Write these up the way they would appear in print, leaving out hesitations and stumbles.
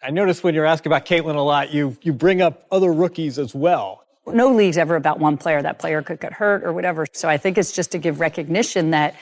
I noticed when you're asking about Caitlin a lot, you bring up other rookies as well. No league's ever about one player. That player could get hurt or whatever. So I think it's just to give recognition that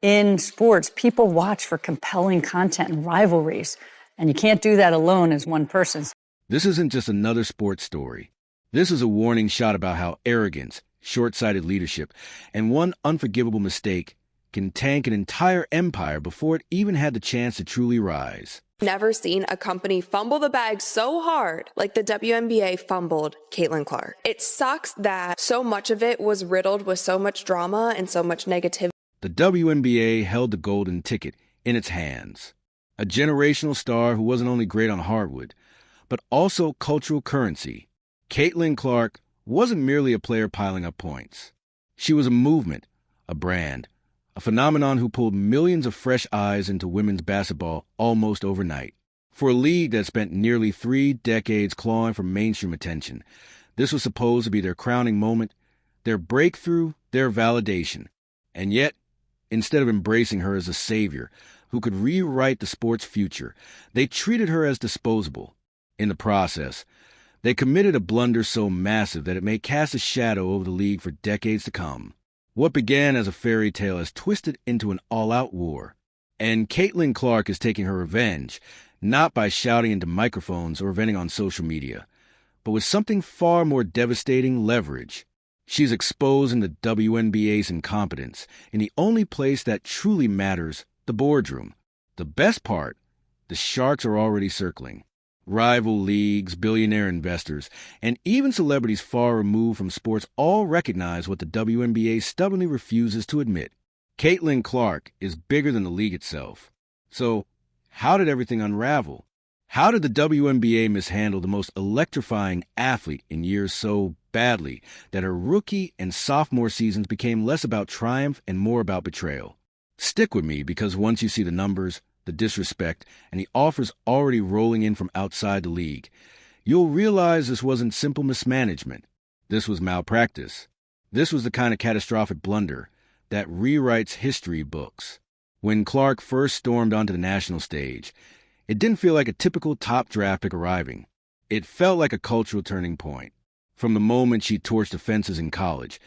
in sports, people watch for compelling content and rivalries. And you can't do that alone as one person. This isn't just another sports story. This is a warning shot about how arrogance, short-sighted leadership, and one unforgivable mistake can tank an entire empire before it even had the chance to truly rise. Never seen a company fumble the bag so hard like the WNBA fumbled Caitlin Clark. It sucks that so much of it was riddled with so much drama and so much negativity. The WNBA held the golden ticket in its hands. A generational star who wasn't only great on hardwood, but also cultural currency. Caitlin Clark wasn't merely a player piling up points. She was a movement, a brand, a phenomenon who pulled millions of fresh eyes into women's basketball almost overnight. For a league that spent nearly 3 decades clawing for mainstream attention, this was supposed to be their crowning moment, their breakthrough, their validation. And yet, instead of embracing her as a savior who could rewrite the sport's future, they treated her as disposable. In the process, they committed a blunder so massive that it may cast a shadow over the league for decades to come. What began as a fairy tale has twisted into an all-out war. And Caitlin Clark is taking her revenge, not by shouting into microphones or venting on social media, but with something far more devastating: leverage. She's exposing the WNBA's incompetence in the only place that truly matters, the boardroom. The best part, the sharks are already circling. Rival leagues, billionaire investors, and even celebrities far removed from sports all recognize what the WNBA stubbornly refuses to admit. Caitlin Clark is bigger than the league itself. So, how did everything unravel? How did the WNBA mishandle the most electrifying athlete in years so badly that her rookie and sophomore seasons became less about triumph and more about betrayal? Stick with me, because once you see the numbers, the disrespect, and the offers already rolling in from outside the league, you'll realize this wasn't simple mismanagement. This was malpractice. This was the kind of catastrophic blunder that rewrites history books. When Clark first stormed onto the national stage, it didn't feel like a typical top draft pick arriving. It felt like a cultural turning point. From the moment she torched the fences in college,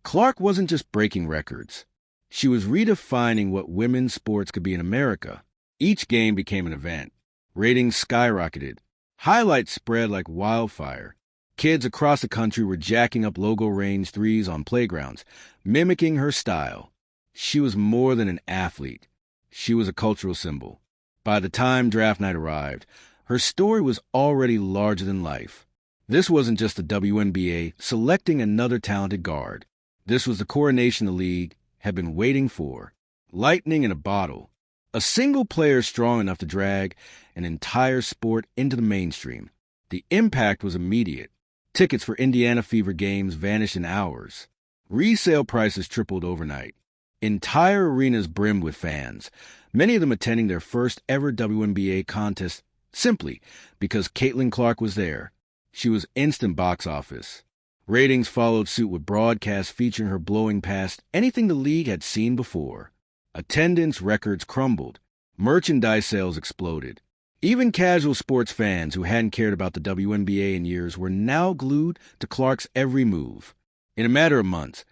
Clark wasn't just breaking records. She was redefining what women's sports could be in America. Each game became an event. Ratings skyrocketed. Highlights spread like wildfire. Kids across the country were jacking up logo-range threes on playgrounds, mimicking her style. She was more than an athlete. She was a cultural symbol. By the time draft night arrived, her story was already larger than life. This wasn't just the WNBA selecting another talented guard. This was the coronation the league had been waiting for. Lightning in a bottle. A single player strong enough to drag an entire sport into the mainstream. The impact was immediate. Tickets for Indiana Fever games vanished in hours. Resale prices tripled overnight. Entire arenas brimmed with fans, many of them attending their first ever WNBA contest simply because Caitlin Clark was there. She was instant box office. Ratings followed suit with broadcasts featuring her blowing past anything the league had seen before. Attendance records crumbled. Merchandise sales exploded. Even casual sports fans who hadn't cared about the WNBA in years were now glued to Clark's every move. In a matter of months,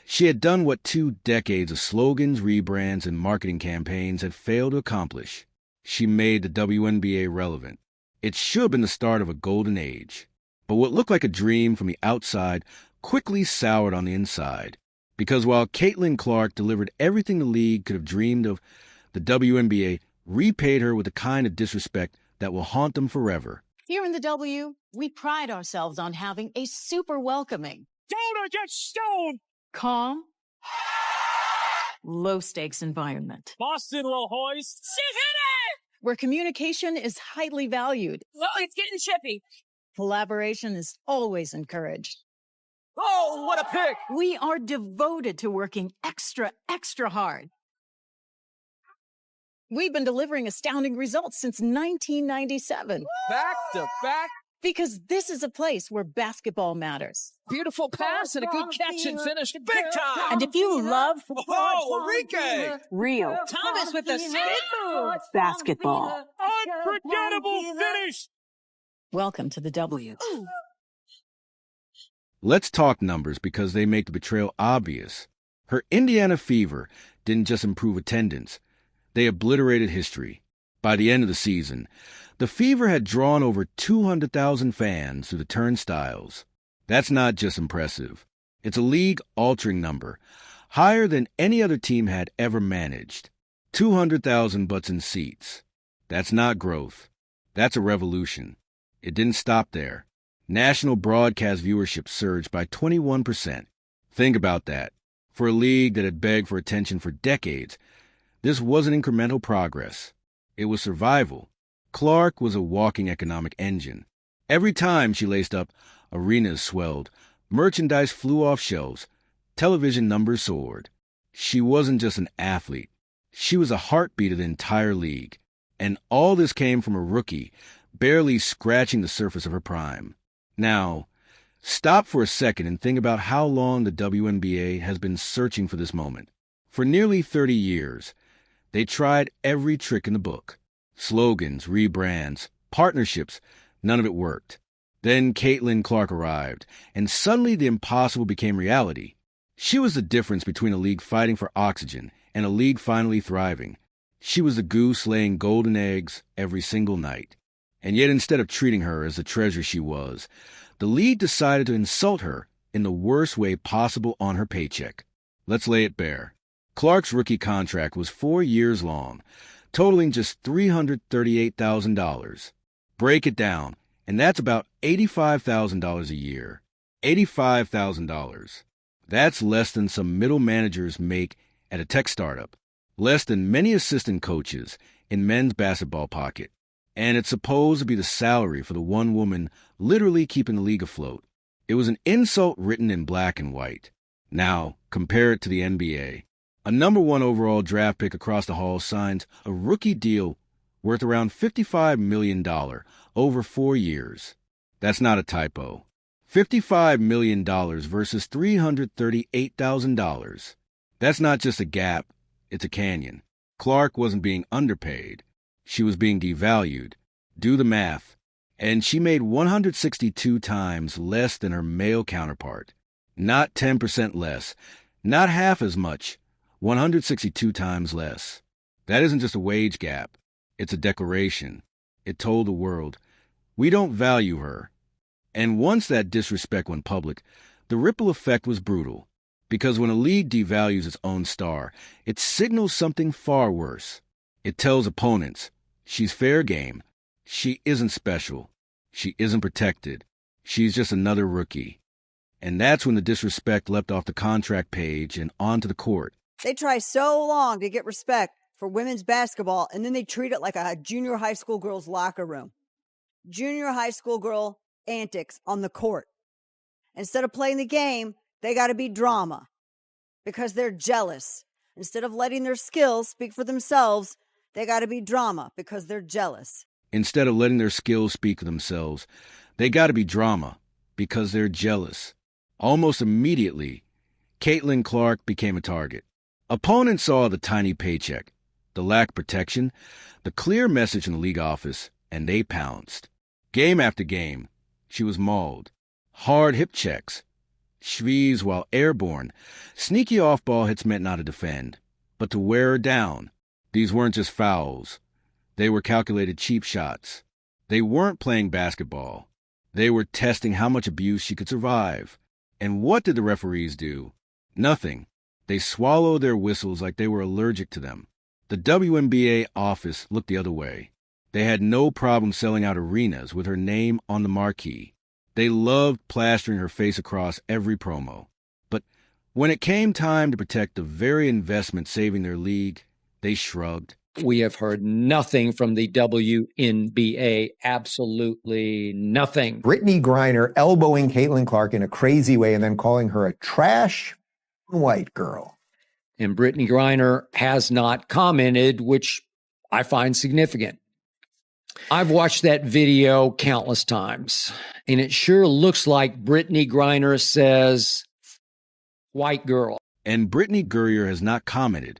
she had done what 2 decades of slogans, rebrands, and marketing campaigns had failed to accomplish. She made the WNBA relevant. It should have been the start of a golden age. But what looked like a dream from the outside quickly soured on the inside. Because while Caitlin Clark delivered everything the league could have dreamed of, the WNBA repaid her with the kind of disrespect that will haunt them forever. Here in the W, we pride ourselves on having a super welcoming, Donor gets stoned! calm, low-stakes environment. Boston will hoist. She hit it! Where communication is highly valued. Oh, it's getting chippy. Collaboration is always encouraged. Oh, what a pick! We are devoted to working extra hard. We've been delivering astounding results since 1997. Back-to-back Because this is a place where basketball matters. Beautiful pass and a good catch and finish. Big time. And if you love Enrique. real Thomas with the spin move basketball, Unforgettable finish. welcome to the W. Let's talk numbers because they make the betrayal obvious. Her Indiana Fever didn't just improve attendance, they obliterated history. By the end of the season, the Fever had drawn over 200,000 fans through the turnstiles. That's not just impressive. It's a league-altering number, higher than any other team had ever managed. 200,000 butts in seats. That's not growth. That's a revolution. It didn't stop there. National broadcast viewership surged by 21%. Think about that. For a league that had begged for attention for decades, this wasn't incremental progress. It was survival. Clark was a walking economic engine. Every time she laced up, arenas swelled, merchandise flew off shelves, television numbers soared. She wasn't just an athlete. She was a heartbeat of the entire league. And all this came from a rookie, barely scratching the surface of her prime. Now, stop for a second and think about how long the WNBA has been searching for this moment. For nearly 30 years, they tried every trick in the book. Slogans, rebrands, partnerships, none of it worked. Then Caitlin Clark arrived, and suddenly the impossible became reality. She was the difference between a league fighting for oxygen and a league finally thriving. She was the goose laying golden eggs every single night. And yet instead of treating her as the treasure she was, the league decided to insult her in the worst way possible on her paycheck. Let's lay it bare. Clark's rookie contract was 4 years long, totaling just $338,000. Break it down, and that's about $85,000 a year. $85,000. That's less than some middle managers make at a tech startup, less than many assistant coaches in men's basketball pocket. And it's supposed to be the salary for the one woman literally keeping the league afloat. It was an insult written in black and white. Now, compare it to the NBA. A number 1 overall draft pick across the hall signs a rookie deal worth around $55 million over 4 years. That's not a typo. $55 million versus $338,000. That's not just a gap, it's a canyon. Clark wasn't being underpaid. She was being devalued. Do the math. And she made 162 times less than her male counterpart. Not 10% less. Not half as much. 162 times less. That isn't just a wage gap. It's a declaration. It told the world, we don't value her. And once that disrespect went public, the ripple effect was brutal. Because when a league devalues its own star, it signals something far worse. It tells opponents, she's fair game. She isn't special. She isn't protected. She's just another rookie. And that's when the disrespect leapt off the contract page and onto the court. They try so long to get respect for women's basketball, and then they treat it like a junior high school girl's locker room. Junior high school girl antics on the court. Instead of playing the game, they got to be drama because they're jealous. Instead of letting their skills speak for themselves, they got to be drama because they're jealous. Instead of letting their skills speak for themselves, they got to be drama because they're jealous. Almost immediately, Caitlin Clark became a target. Opponents saw the tiny paycheck, the lack of protection, the clear message in the league office, and they pounced. Game after game, she was mauled. Hard hip checks, schvees while airborne, sneaky off-ball hits meant not to defend, but to wear her down. These weren't just fouls. They were calculated cheap shots. They weren't playing basketball. They were testing how much abuse she could survive. And what did the referees do? Nothing. They swallowed their whistles like they were allergic to them. The WNBA office looked the other way. They had no problem selling out arenas with her name on the marquee. They loved plastering her face across every promo. But when it came time to protect the very investment saving their league, they shrugged. We have heard nothing from the WNBA, absolutely nothing. Brittany Griner elbowing Caitlin Clark in a crazy way and then calling her a trash white girl. And Brittany Griner has not commented, which I find significant. I've watched that video countless times, and it sure looks like Brittany Griner says, white girl. And Brittany Gurrier has not commented,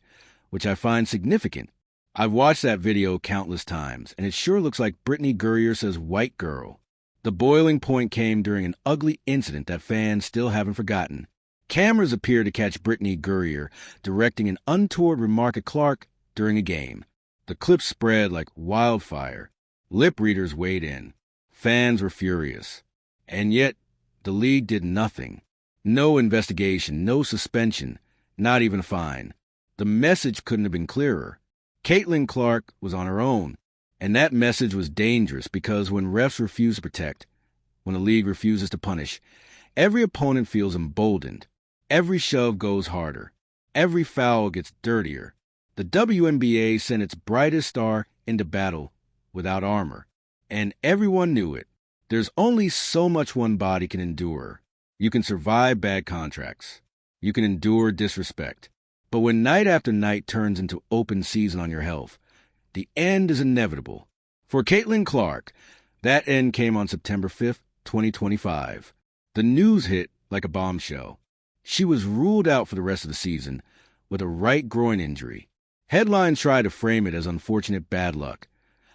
which I find significant. I've watched that video countless times, and it sure looks like Brittany Gurrier says white girl. The boiling point came during an ugly incident that fans still haven't forgotten. Cameras appeared to catch Brittany Gurrier directing an untoward remark at Clark during a game. The clip spread like wildfire. Lip readers weighed in. Fans were furious. And yet, the league did nothing. No investigation, no suspension, not even a fine. The message couldn't have been clearer. Caitlin Clark was on her own, and that message was dangerous because when refs refuse to protect, when a league refuses to punish, every opponent feels emboldened. Every shove goes harder. Every foul gets dirtier. The WNBA sent its brightest star into battle without armor, and everyone knew it. There's only so much one body can endure. You can survive bad contracts. You can endure disrespect. But when night after night turns into open season on your health, the end is inevitable. For Caitlin Clark, that end came on September 5th, 2025. The news hit like a bombshell. She was ruled out for the rest of the season with a right groin injury. Headlines try to frame it as unfortunate bad luck,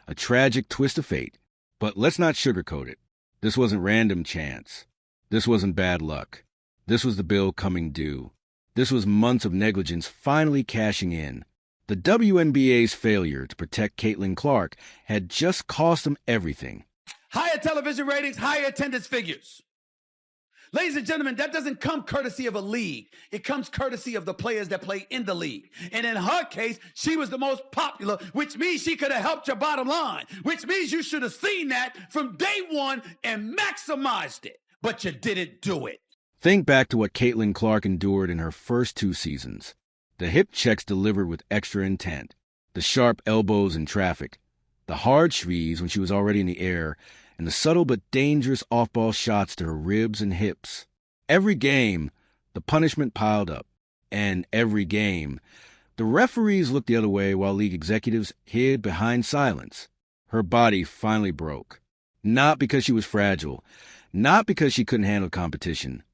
a tragic twist of fate. But let's not sugarcoat it. This wasn't random chance. This wasn't bad luck. This was the bill coming due. This was months of negligence finally cashing in. The WNBA's failure to protect Caitlin Clark had just cost them everything. Higher television ratings, higher attendance figures. Ladies and gentlemen, that doesn't come courtesy of a league. It comes courtesy of the players that play in the league. And in her case, she was the most popular, which means she could have helped your bottom line, which means you should have seen that from day one and maximized it. But you didn't do it. Think back to what Caitlin Clark endured in her first 2 seasons. The hip checks delivered with extra intent, the sharp elbows in traffic, the hard shvees when she was already in the air, and the subtle but dangerous off-ball shots to her ribs and hips. Every game, the punishment piled up. And every game, the referees looked the other way while league executives hid behind silence. Her body finally broke. Not because she was fragile, not because she couldn't handle competition,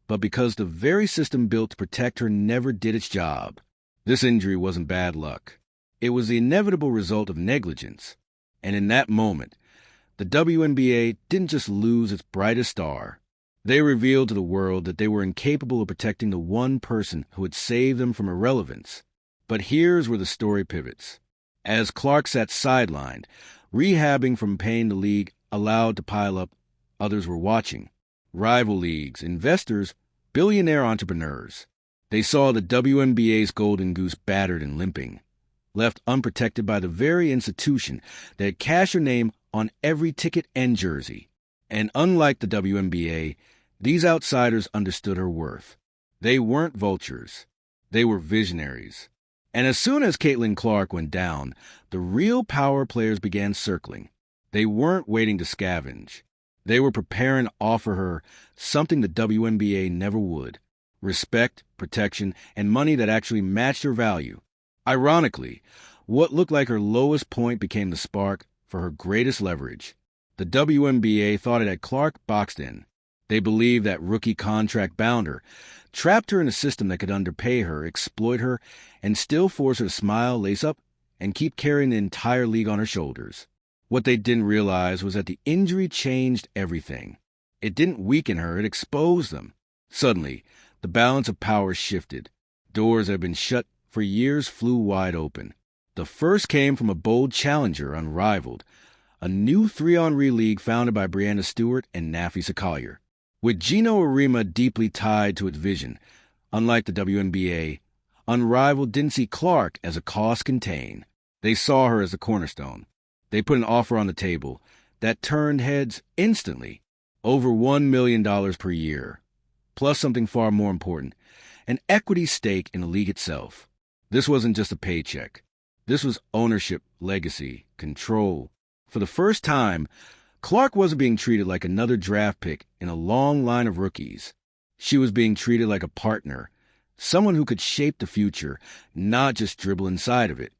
but because the very system built to protect her never did its job. This injury wasn't bad luck. It was the inevitable result of negligence. And in that moment, the WNBA didn't just lose its brightest star. They revealed to the world that they were incapable of protecting the one person who had saved them from irrelevance. But here's where the story pivots. As Clark sat sidelined, rehabbing from pain the league allowed to pile up, others were watching. Rival leagues, investors, billionaire entrepreneurs. They saw the WNBA's golden goose battered and limping, left unprotected by the very institution that had cashed her name on every ticket and jersey. And unlike the WNBA, these outsiders understood her worth. They weren't vultures. They were visionaries. And as soon as Caitlin Clark went down, the real power players began circling. They weren't waiting to scavenge. They were preparing to offer her something the WNBA never would: respect, protection, and money that actually matched her value. Ironically, what looked like her lowest point became the spark for her greatest leverage. The WNBA thought it had Clark boxed in. They believed that rookie contract bound her, trapped her in a system that could underpay her, exploit her, and still force her to smile, lace up, and keep carrying the entire league on her shoulders. What they didn't realize was that the injury changed everything. It didn't weaken her, it exposed them. Suddenly, the balance of power shifted. Doors that had been shut for years flew wide open. The first came from a bold challenger, unrivaled, a new 3-on-3 league founded by Breanna Stewart and Nafisa Collier. With Gino Arima deeply tied to its vision, unlike the WNBA, Unrivaled didn't see Clark as a cost contained. They saw her as a cornerstone. They put an offer on the table that turned heads instantly, over $1 million per year, plus something far more important, an equity stake in the league itself. This wasn't just a paycheck. This was ownership, legacy, control. For the first time, Clark wasn't being treated like another draft pick in a long line of rookies. She was being treated like a partner, someone who could shape the future, not just dribble inside of it.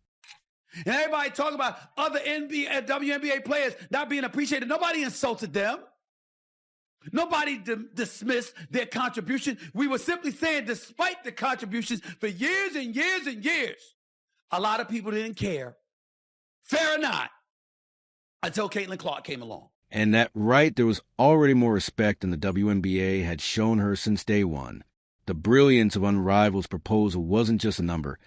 And everybody talking about other WNBA players not being appreciated. Nobody insulted them. Nobody dismissed their contribution. We were simply saying, despite the contributions for years and years and years, a lot of people didn't care. Fair or not, until Caitlin Clark came along. And that right, there was already more respect than the WNBA had shown her since day one. The brilliance of Unrivaled's proposal wasn't just a number.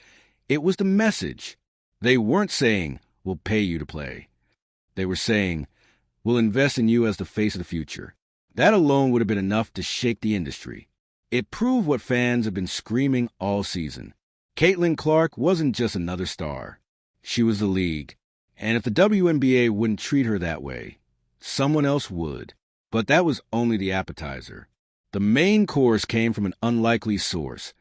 It was the message. They weren't saying, we'll pay you to play. They were saying, we'll invest in you as the face of the future. That alone would have been enough to shake the industry. It proved what fans have been screaming all season. Caitlin Clark wasn't just another star. She was the league. And if the WNBA wouldn't treat her that way, someone else would. But that was only the appetizer. The main course came from an unlikely source.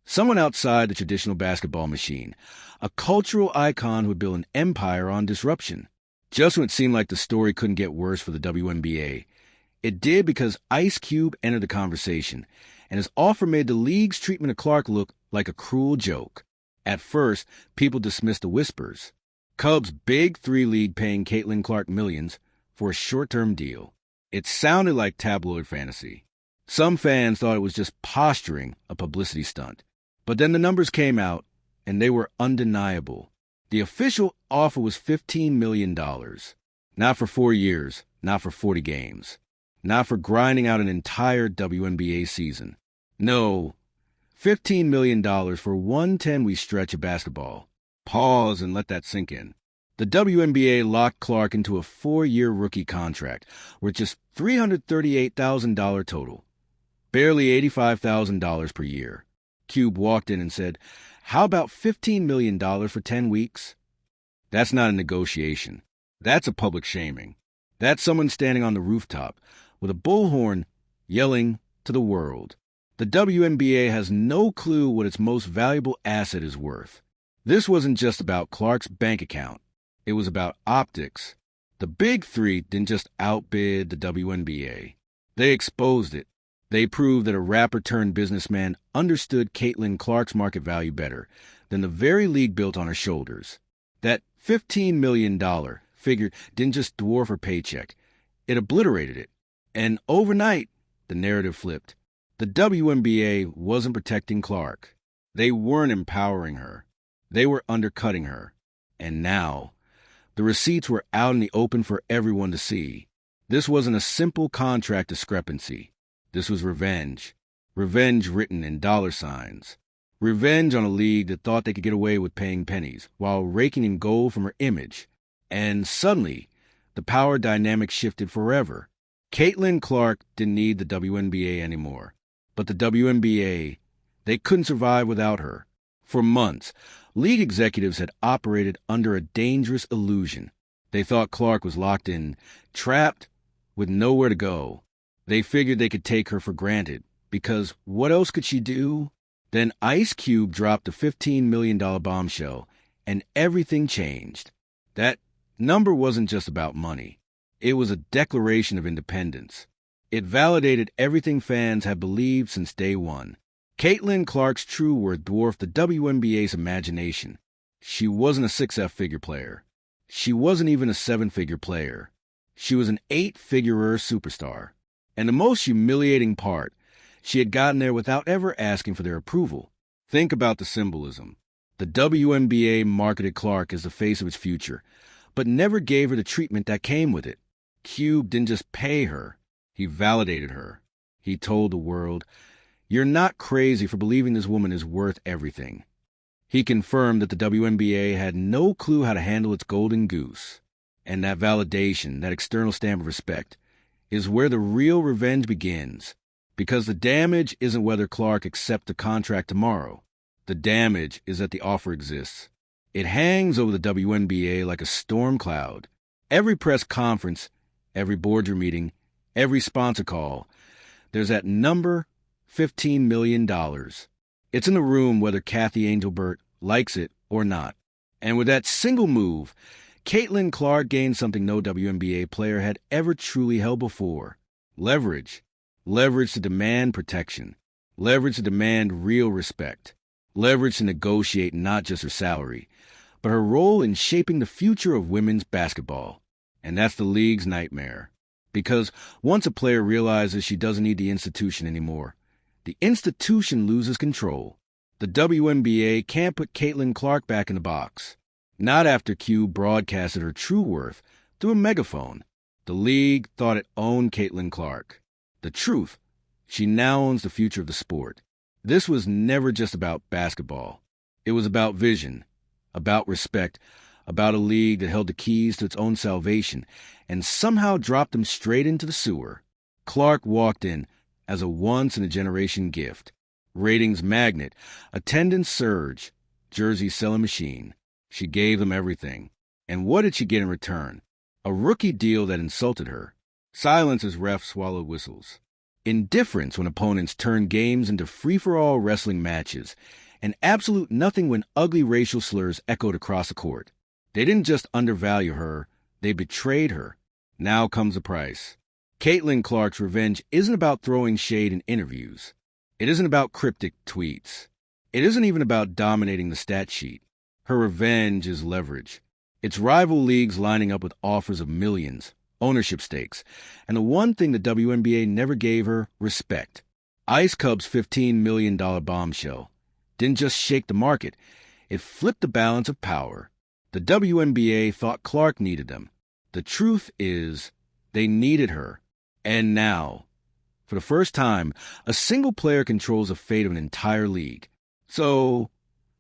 Someone outside the traditional basketball machine. A cultural icon who would build an empire on disruption. Just when it seemed like the story couldn't get worse for the WNBA, it did because Ice Cube entered the conversation, and his offer made the league's treatment of Clark look like a cruel joke. At first, people dismissed the whispers. Cubs' big three league paying Caitlin Clark millions for a short-term deal. It sounded like tabloid fantasy. Some fans thought it was just posturing, a publicity stunt. But then the numbers came out, and they were undeniable. The official offer was $15 million. Not for 4 years, not for 40 games. Not for grinding out an entire WNBA season. No, $15 million for one 10-week stretch of basketball. Pause and let that sink in. The WNBA locked Clark into a 4-year rookie contract worth just $338,000 total. Barely $85,000 per year. Cube walked in and said, how about $15 million for 10 weeks? That's not a negotiation. That's a public shaming. That's someone standing on the rooftop with a bullhorn yelling to the world. The WNBA has no clue what its most valuable asset is worth. This wasn't just about Clark's bank account. It was about optics. The big three didn't just outbid the WNBA. They exposed it. They proved that a rapper turned businessman understood Caitlin Clark's market value better than the very league built on her shoulders. That $15 million figure didn't just dwarf her paycheck. It obliterated it. And overnight, the narrative flipped. The WNBA wasn't protecting Clark. They weren't empowering her. They were undercutting her. And now, the receipts were out in the open for everyone to see. This wasn't a simple contract discrepancy. This was revenge. Revenge written in dollar signs. Revenge on a league that thought they could get away with paying pennies while raking in gold from her image. And suddenly, the power dynamic shifted forever. Caitlin Clark didn't need the WNBA anymore. But the WNBA, they couldn't survive without her. For months, league executives had operated under a dangerous illusion. They thought Clark was locked in, trapped, with nowhere to go. They figured they could take her for granted, because what else could she do? Then Ice Cube dropped a $15 million bombshell, and everything changed. That number wasn't just about money. It was a declaration of independence. It validated everything fans had believed since day one. Caitlin Clark's true worth dwarfed the WNBA's imagination. She wasn't a 6F-figure player. She wasn't even a 7-figure player. She was an 8-figure superstar. And the most humiliating part, she had gotten there without ever asking for their approval. Think about the symbolism. The WNBA marketed Clark as the face of its future, but never gave her the treatment that came with it. Cube didn't just pay her. He validated her. He told the world, you're not crazy for believing this woman is worth everything. He confirmed that the WNBA had no clue how to handle its golden goose. And that validation, that external stamp of respect, is where the real revenge begins. Because the damage isn't whether Clark accepts the contract tomorrow. The damage is that the offer exists. It hangs over the WNBA like a storm cloud. Every press conference, every boardroom meeting, every sponsor call, there's that number, $15 million. It's in the room whether Kathy Angelbert likes it or not. And with that single move, Caitlin Clark gained something no WNBA player had ever truly held before. Leverage. Leverage to demand protection. Leverage to demand real respect. Leverage to negotiate not just her salary, but her role in shaping the future of women's basketball. And that's the league's nightmare. Because once a player realizes she doesn't need the institution anymore, the institution loses control. The WNBA can't put Caitlin Clark back in the box. Not after Q broadcasted her true worth through a megaphone. The league thought it owned Caitlin Clark. The truth, she now owns the future of the sport. This was never just about basketball. It was about vision, about respect, about a league that held the keys to its own salvation and somehow dropped them straight into the sewer. Clark walked in as a once-in-a-generation gift. Ratings magnet, attendance surge, jersey selling machine. She gave them everything. And what did she get in return? A rookie deal that insulted her. Silence as refs swallowed whistles. Indifference when opponents turned games into free-for-all wrestling matches. And absolute nothing when ugly racial slurs echoed across the court. They didn't just undervalue her, they betrayed her. Now comes the price. Caitlin Clark's revenge isn't about throwing shade in interviews. It isn't about cryptic tweets. It isn't even about dominating the stat sheet. Her revenge is leverage. It's rival leagues lining up with offers of millions, ownership stakes, and the one thing the WNBA never gave her, respect. Ice Cub's $15 million bombshell didn't just shake the market, it flipped the balance of power. The WNBA thought Clark needed them. The truth is, they needed her. And now, for the first time, a single player controls the fate of an entire league. So,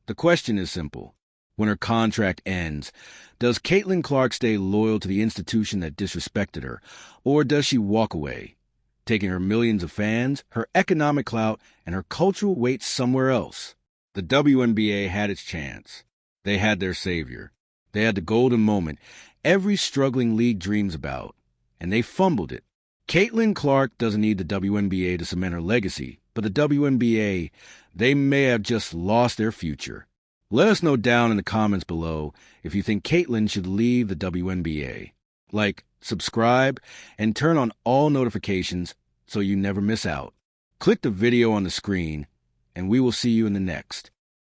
the question is simple. When her contract ends, does Caitlin Clark stay loyal to the institution that disrespected her, or does she walk away, taking her millions of fans, her economic clout, and her cultural weight somewhere else? The WNBA had its chance. They had their savior. They had the golden moment every struggling league dreams about, and they fumbled it. Caitlin Clark doesn't need the WNBA to cement her legacy, but the WNBA, they may have just lost their future. Let us know down in the comments below if you think Caitlin should leave the WNBA. Like, subscribe, and turn on all notifications so you never miss out. Click the video on the screen, and we will see you in the next.